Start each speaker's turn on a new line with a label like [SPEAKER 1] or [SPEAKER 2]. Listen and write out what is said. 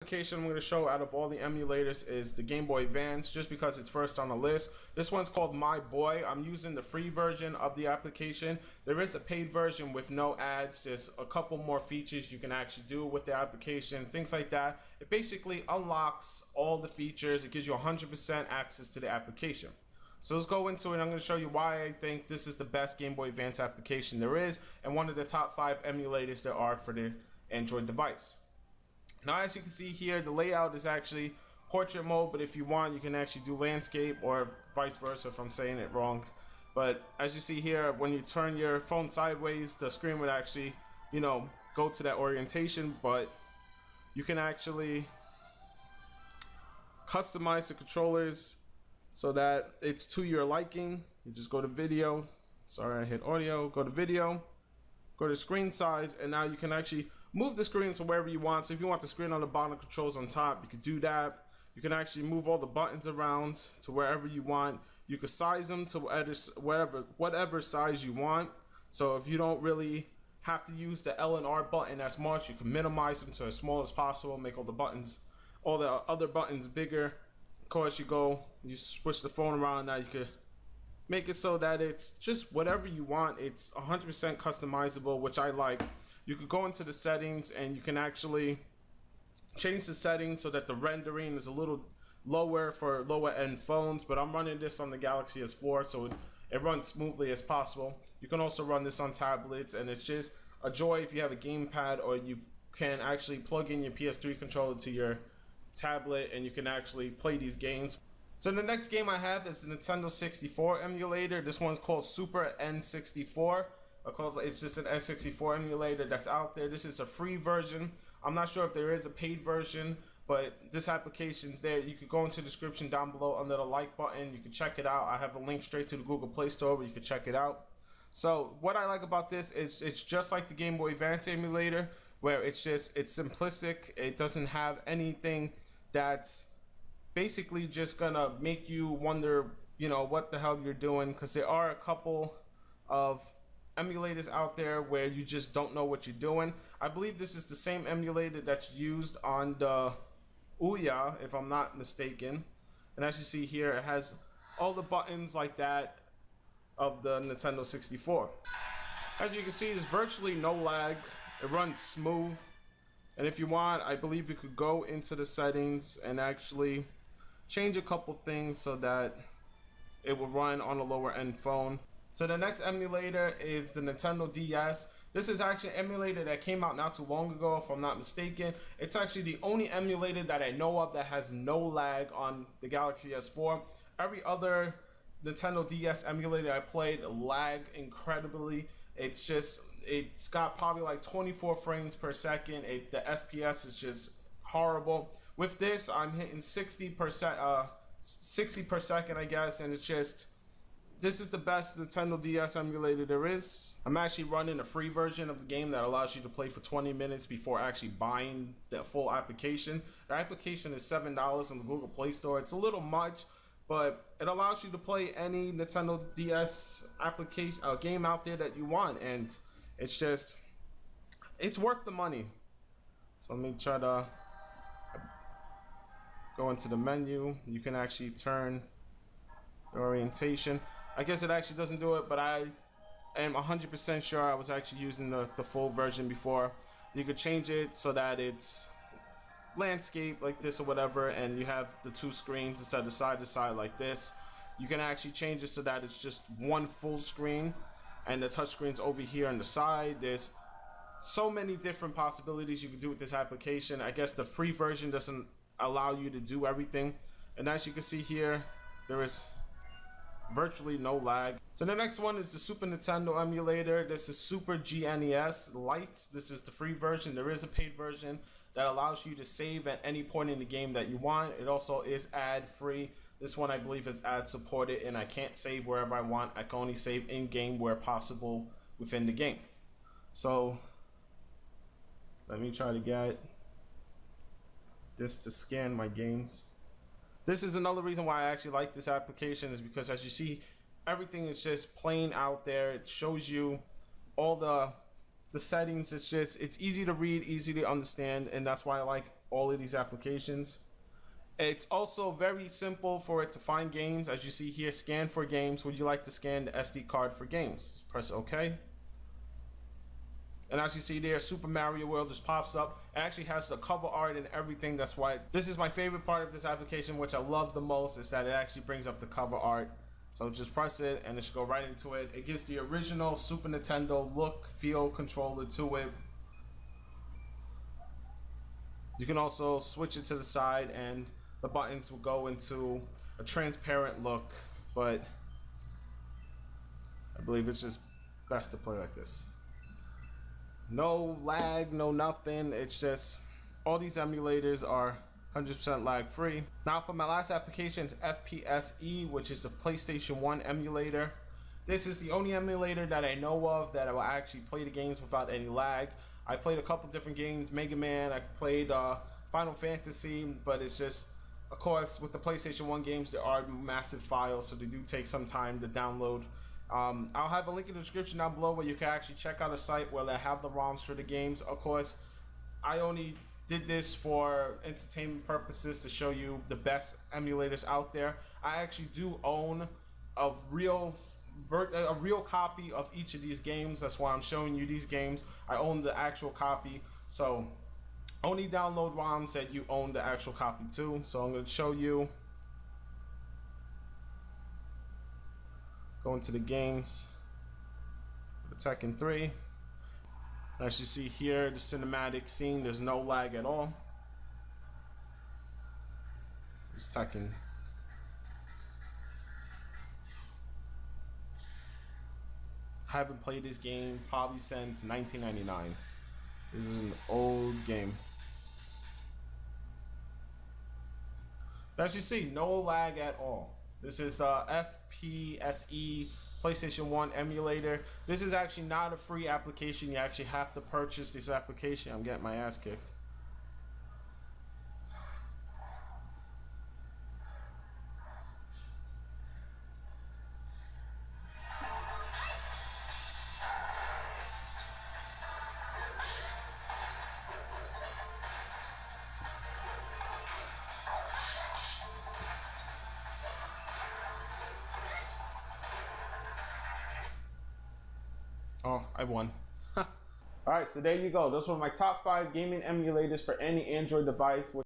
[SPEAKER 1] Application I'm going to show out of all the emulators is the Game Boy Advance, just because it's first on the list. This one's called My Boy. I'm using the free version of the application. There is a paid version with no ads. There's a couple more features you can actually do with the application, things like that. It basically unlocks all the features. It gives you 100% access to the application. So let's go into it. I'm going to show you why I think this is the best Game Boy Advance application there is, and one of the top 5 emulators there are for the Android device. Now, as you can see here, the layout is actually portrait mode, but if you want, you can actually do landscape, or vice versa if I'm saying it wrong. But as you see here, when you turn your phone sideways, the screen would actually, go to that orientation, but you can actually customize the controllers so that it's to your liking. You just go to video. Sorry, I hit audio. Go to video. Go to screen size, and now you can actually move the screen to wherever you want. So if you want the screen on the bottom, controls on top, you can do that. You can actually move all the buttons around to wherever you want. You can size them to whatever size you want. So if you don't really have to use the L and R button as much, you can minimize them to as small as possible, make all the other buttons bigger. Of course, you switch the phone around. Now you could make it so that it's just whatever you want. It's 100% customizable, which I like. You could go into the settings and you can actually change the settings so that the rendering is a little lower for lower end phones, but I'm running this on the Galaxy S4, so it runs smoothly as possible. You can also run this on tablets, and it's just a joy if you have a gamepad, or you can actually plug in your PS3 controller to your tablet and you can actually play these games. So the next game I have is the Nintendo 64 emulator. This one's called Super N64. It's just an N64 emulator that's out there. This is a free version. I'm not sure if there is a paid version, but this application's there. You could go into the description down below under the like button. You can check it out. I have a link straight to the Google Play Store where you can check it out. So what I like about this is it's just like the Game Boy Advance emulator, where it's simplistic. It doesn't have anything that's basically just gonna make you wonder, what the hell you're doing, because there are a couple of emulators out there where you just don't know what you're doing. I believe this is the same emulator that's used on the Ouya, if I'm not mistaken. And as you see here, it has all the buttons like that of the Nintendo 64. As you can see, there's virtually no lag. It runs smooth. And if you want, I believe you could go into the settings and actually change a couple things so that it will run on a lower end phone. So the next emulator is the Nintendo DS. This is actually an emulator that came out not too long ago, if I'm not mistaken. It's actually the only emulator that I know of that has no lag on the Galaxy S4. Every other Nintendo DS emulator I played lagged incredibly. It's got probably like 24 frames per second. The FPS is just horrible. With this, I'm hitting 60 per second, I guess, and this is the best Nintendo DS emulator there is. I'm actually running a free version of the game that allows you to play for 20 minutes before actually buying the full application. The application is $7 on the Google Play Store. It's a little much, but it allows you to play any Nintendo DS application game out there that you want, and it's worth the money. So let me try to go into the menu. You can actually turn the orientation. I guess it actually doesn't do it, but I am 100% sure I was actually using the full version before. You could change it so that it's landscape like this or whatever, and you have the two screens instead of side to side like this. You can actually change it so that it's just one full screen, and the touch screen's over here on the side. There's so many different possibilities you can do with this application. I guess the free version doesn't allow you to do everything, and as you can see here, there is virtually no lag. So the next one is the Super Nintendo emulator. This is Super GNES Lite. This is the free version. There is a paid version that allows you to save at any point in the game that you want. It also is ad free. This one I believe is ad supported, and I can't save wherever I want. I can only save in game where possible within the game. So let me try to get this to scan my games. This is another reason why I actually like this application, is because as you see, everything is just plain out there. It shows you all the settings. It's easy to read, easy to understand, and that's why I like all of these applications. It's also very simple for it to find games. As you see here, scan for games. Would you like to scan the SD card for games? Press OK. And as you see there, Super Mario World just pops up. It actually has the cover art and everything. That's why this is my favorite part of this application, which I love the most, is that it actually brings up the cover art. So just press it and it should go right into it. It gives the original Super Nintendo look, feel, controller to it. You can also switch it to the side and the buttons will go into a transparent look, but I believe it's just best to play like this. No lag, no nothing. It's just all these emulators are 100% lag free. Now for my last application, it's FPSE, which is the PlayStation 1 emulator. This is the only emulator that I know of that I will actually play the games without any lag. I played a couple different games, Mega Man, I played Final Fantasy, but it's just, of course, with the PlayStation 1 games, there are massive files, so they do take some time to download. I'll have a link in the description down below where you can actually check out a site where they have the ROMs for the games. Of course, I only did this for entertainment purposes to show you the best emulators out there. I actually do own a real copy of each of these games. That's why I'm showing you these games. I own the actual copy, so only download ROMs that you own the actual copy too. So I'm going to show you. Go into the games, Tekken 3. As you see here, the cinematic scene, there's no lag at all. It's Tekken. I haven't played this game probably since 1999. This is an old game. But as you see, no lag at all. This is FPSE PlayStation 1 emulator. This is actually not a free application. You actually have to purchase this application. I'm getting my ass kicked. Oh, I won. Alright, so there you go. Those were my top 5 gaming emulators for any Android device.